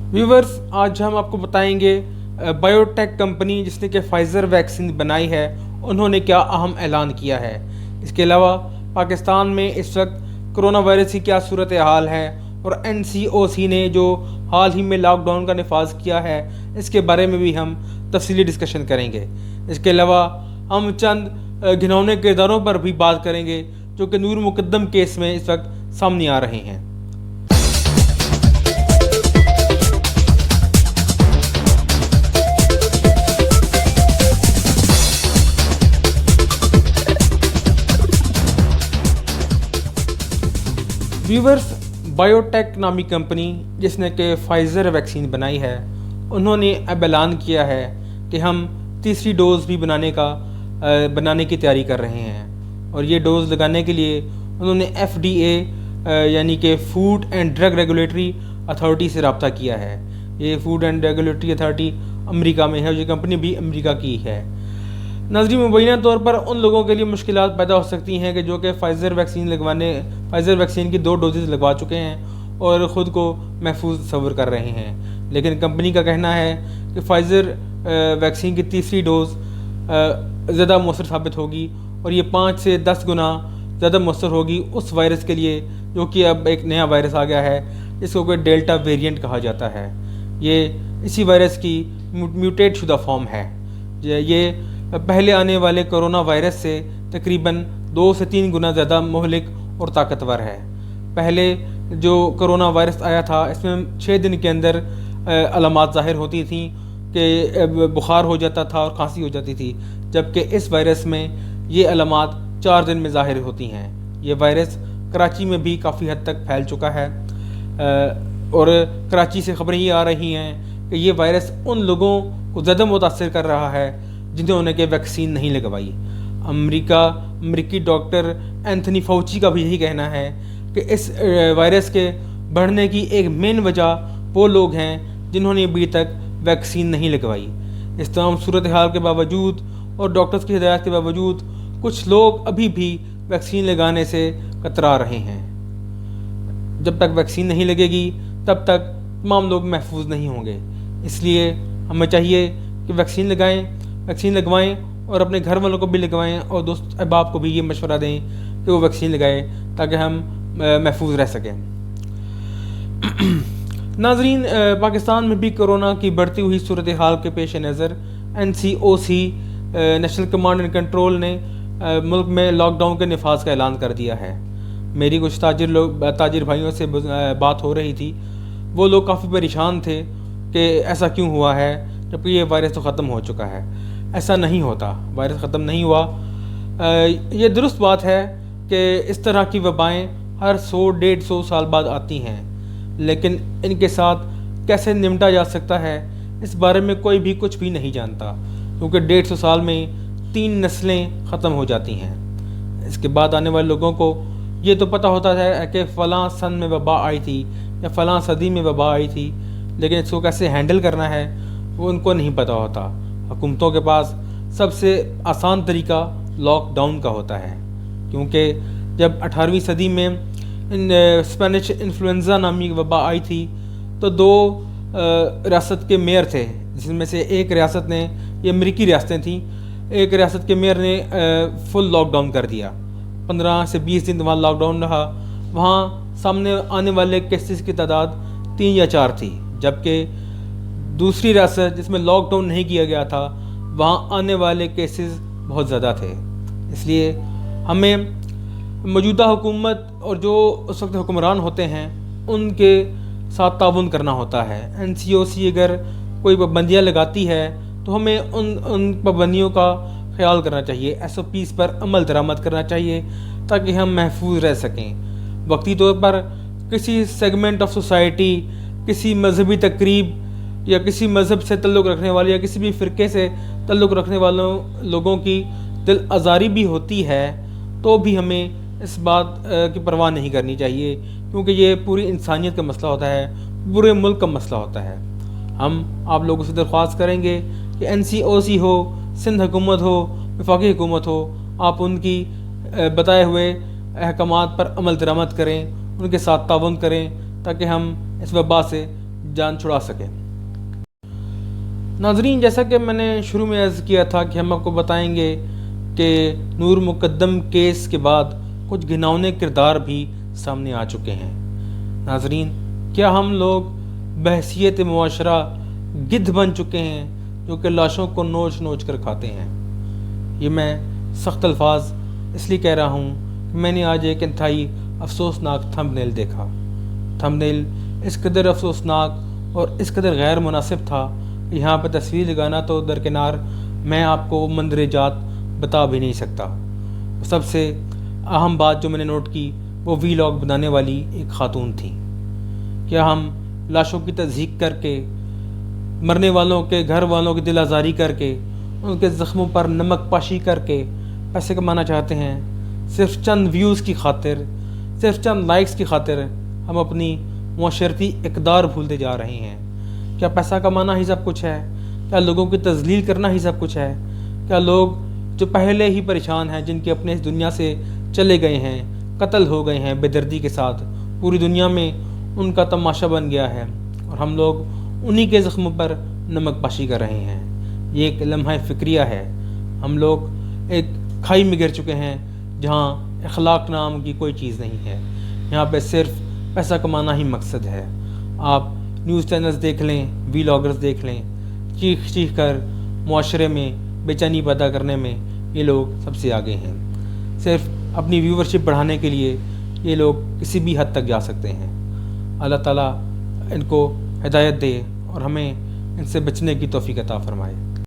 Viewers, आज हम आपको बताएंगे बायोटेक कंपनी जिसने कि फाइज़र वैक्सीन बनाई है, उन्होंने क्या अहम ऐलान किया है। इसके अलावा पाकिस्तान में इस वक्त कोरोना वायरस की क्या सूरत हाल है और NCOC ने जो हाल ही में लॉकडाउन का नफाज किया है, इसके बारे में भी हम तफसीली डिस्कशन करेंगे। इसके अलावा हम चंद घिनौने किरदारों पर भी बात करेंगे जो कि नूर मुकद्दम केस में इस वक्त सामने आ रहे हैं। व्यूवर्स, बायोटेक नामी कंपनी जिसने कि फाइज़र वैक्सीन बनाई है, उन्होंने अब ऐलान किया है कि हम तीसरी डोज़ भी बनाने की तैयारी कर रहे हैं। और ये डोज़ लगाने के लिए उन्होंने FDA यानी कि food and drug regulatory authority से रब्ता किया है। ये food and regulatory authority America में है और ये कंपनी भी अमेरिका की है। नाज़रीन, मुबैना तौर पर उन लोगों के लिए मुश्किलात पैदा हो सकती हैं कि जो कि फ़ाइज़र वैक्सीन की 2 डोजेज़ लगवा चुके हैं और ख़ुद को महफूज तस्वर कर रहे हैं। लेकिन कंपनी का कहना है कि फ़ाइज़र वैक्सीन की तीसरी डोज़ ज़्यादा मौसर साबित होगी और ये 5 से 10 गुना ज़्यादा मौसर होगी उस वायरस के लिए जो कि अब एक नया वायरस आ गया है, जिसको कोई डेल्टा वेरिएंट कहा जाता है। ये इसी वायरस की म्यूटेट शुदा फॉर्म है। ये पहले आने वाले कोरोना वायरस से तकरीबन 2 से 3 गुना ज़्यादा मुहलिक और ताकतवर है। पहले जो कोरोना वायरस आया था, इसमें 6 दिन के अंदर अलामात ज़ाहिर होती थी कि बुखार हो जाता था और खांसी हो जाती थी, जबकि इस वायरस में ये अलामात 4 दिन में ज़ाहिर होती हैं। ये वायरस कराची में भी काफ़ी हद तक फैल चुका है और कराची से ख़बरें ये आ रही हैं कि ये वायरस उन लोगों को ज़्यादा मुतासर कर रहा है जिन्होंने कि वैक्सीन नहीं लगवाई। अमेरिकी डॉक्टर एंथनी फाउची का भी यही कहना है कि इस वायरस के बढ़ने की एक मेन वजह वो लोग हैं जिन्होंने अभी तक वैक्सीन नहीं लगवाई। इस तमाम सूरत हाल के बावजूद और डॉक्टर्स की हिदायत के बावजूद कुछ लोग अभी भी वैक्सीन लगाने से कतरा रहे हैं। जब तक वैक्सीन नहीं लगेगी तब तक तमाम लोग महफूज नहीं होंगे। इसलिए हमें चाहिए कि वैक्सीन लगवाएं और अपने घर वालों को भी लगवाएं और दोस्त अहबाब को भी ये मशवरा दें कि वो वैक्सीन लगाएं ताकि हम महफूज रह सकें। नाज़रीन, पाकिस्तान में भी कोरोना की बढ़ती हुई सूरत हाल के पेश नज़र NCOC national command and control ने मुल्क में लॉकडाउन के नफाज का ऐलान कर दिया है। मेरी कुछ ताजिर भाइयों से बात हो रही थी, वो लोग काफ़ी परेशान थे कि ऐसा क्यों हुआ है जबकि ये वायरस तो ख़त्म हो चुका है। ऐसा नहीं होता, वायरस ख़त्म नहीं हुआ। ये दुरुस्त बात है कि इस तरह की वबाएँ हर 100-150 साल बाद आती हैं, लेकिन इनके साथ कैसे निपटा जा सकता है इस बारे में कोई भी कुछ भी नहीं जानता, क्योंकि 150 साल में 3 नस्लें ख़त्म हो जाती हैं। इसके बाद आने वाले लोगों को ये तो पता होता है कि फ़लाँ सन में वबा आई थी या फ़लाँ सदी में वबा आई थी, लेकिन इसको कैसे हैंडल करना है वो उनको नहीं पता होता। हुकूमतों के पास सबसे आसान तरीका लॉकडाउन का होता है, क्योंकि जब 18वीं सदी में स्पेनिश इन्फ्लुएंजा नामी वबा आई थी तो 2 रियासत के मेयर थे, जिसमें से एक रियासत ने, ये अमेरिकी रियासतें थीं, एक रियासत के मेयर ने फुल लॉकडाउन कर दिया। 15 से 20 दिन वहाँ लॉकडाउन रहा। वहाँ सामने आने वाले केसेस की तादाद 3 या 4 थी, जबकि दूसरी रियासत जिसमें लॉकडाउन नहीं किया गया था वहाँ आने वाले केसेस बहुत ज़्यादा थे। इसलिए हमें मौजूदा हुकूमत और जो उस वक्त हुक्मरान होते हैं उनके साथ ताउन करना होता है। NCOC अगर कोई पाबंदियाँ लगाती है तो हमें उन पाबंदियों का ख्याल करना चाहिए, SOPs पर अमल दरामद करना चाहिए ताकि हम महफूज रह सकें। वक्ती तौर पर किसी सेगमेंट ऑफ सोसाइटी, किसी मजहबी तकरीब या किसी मज़हब से तल्लुक़ रखने वाले या किसी भी फ़िरके से तल्लुक़ रखने वालों लोगों की दिल आज़ारी भी होती है तो भी हमें इस बात की परवाह नहीं करनी चाहिए, क्योंकि ये पूरी इंसानियत का मसला होता है, पूरे मुल्क का मसला होता है। हम आप लोगों से दरख्वास्त करेंगे कि NCOC हो, सिंध हुकूमत हो, वफाकी हुकूमत हो, आप उनकी बताए हुए अहकामात पर अमल दरामद करें, उनके साथ ताउन करें ताकि हम इस वबा से جان چھڑا سکے۔ ناظرین، جیسا کہ میں نے شروع میں عرض کیا تھا کہ ہم آپ کو بتائیں گے کہ نور مقدم کیس کے بعد کچھ گھناؤنے کردار بھی سامنے آ چکے ہیں۔ ناظرین، کیا ہم لوگ بحیثیت معاشرہ گدھ بن چکے ہیں جو کہ لاشوں کو نوچ نوچ کر کھاتے ہیں؟ یہ میں سخت الفاظ اس لیے کہہ رہا ہوں کہ میں نے آج ایک انتہائی افسوسناک تھمبنیل دیکھا۔ تھمبنیل اس قدر افسوسناک اور اس قدر غیر مناسب تھا کہ یہاں پہ تصویر لگانا تو درکنار، میں آپ کو مندرجات بتا بھی نہیں سکتا۔ سب سے اہم بات جو میں نے نوٹ کی وہ وی لاگ بنانے والی ایک خاتون تھی۔ کیا ہم لاشوں کی تصدیق کر کے، مرنے والوں کے گھر والوں کی دل آزاری کر کے، ان کے زخموں پر نمک پاشی کر کے پیسے کمانا چاہتے ہیں؟ صرف چند ویوز کی خاطر، صرف چند لائکس کی خاطر ہم اپنی معاشرتی اقدار بھولتے جا رہے ہیں۔ کیا پیسہ کمانا ہی سب کچھ ہے؟ کیا لوگوں کی تذلیل کرنا ہی سب کچھ ہے؟ کیا لوگ جو پہلے ہی پریشان ہیں، جن کے اپنے اس دنیا سے چلے گئے ہیں، قتل ہو گئے ہیں بے دردی کے ساتھ، پوری دنیا میں ان کا تماشا بن گیا ہے، اور ہم لوگ انہی کے زخموں پر نمک پاشی کر رہے ہیں؟ یہ ایک لمحہ فکریہ ہے۔ ہم لوگ ایک کھائی میں گر چکے ہیں جہاں اخلاق نام کی کوئی چیز نہیں ہے۔ یہاں پہ صرف پیسہ کمانا ہی مقصد ہے۔ آپ نیوز چینلز دیکھ لیں، وی لاگرز دیکھ لیں، چیخ چیخ کر معاشرے میں بے چینی پیدا کرنے میں یہ لوگ سب سے آگے ہیں۔ صرف اپنی ویورشپ بڑھانے کے لیے یہ لوگ کسی بھی حد تک جا سکتے ہیں۔ اللہ تعالیٰ ان کو ہدایت دے اور ہمیں ان سے بچنے کی توفیق عطا فرمائے۔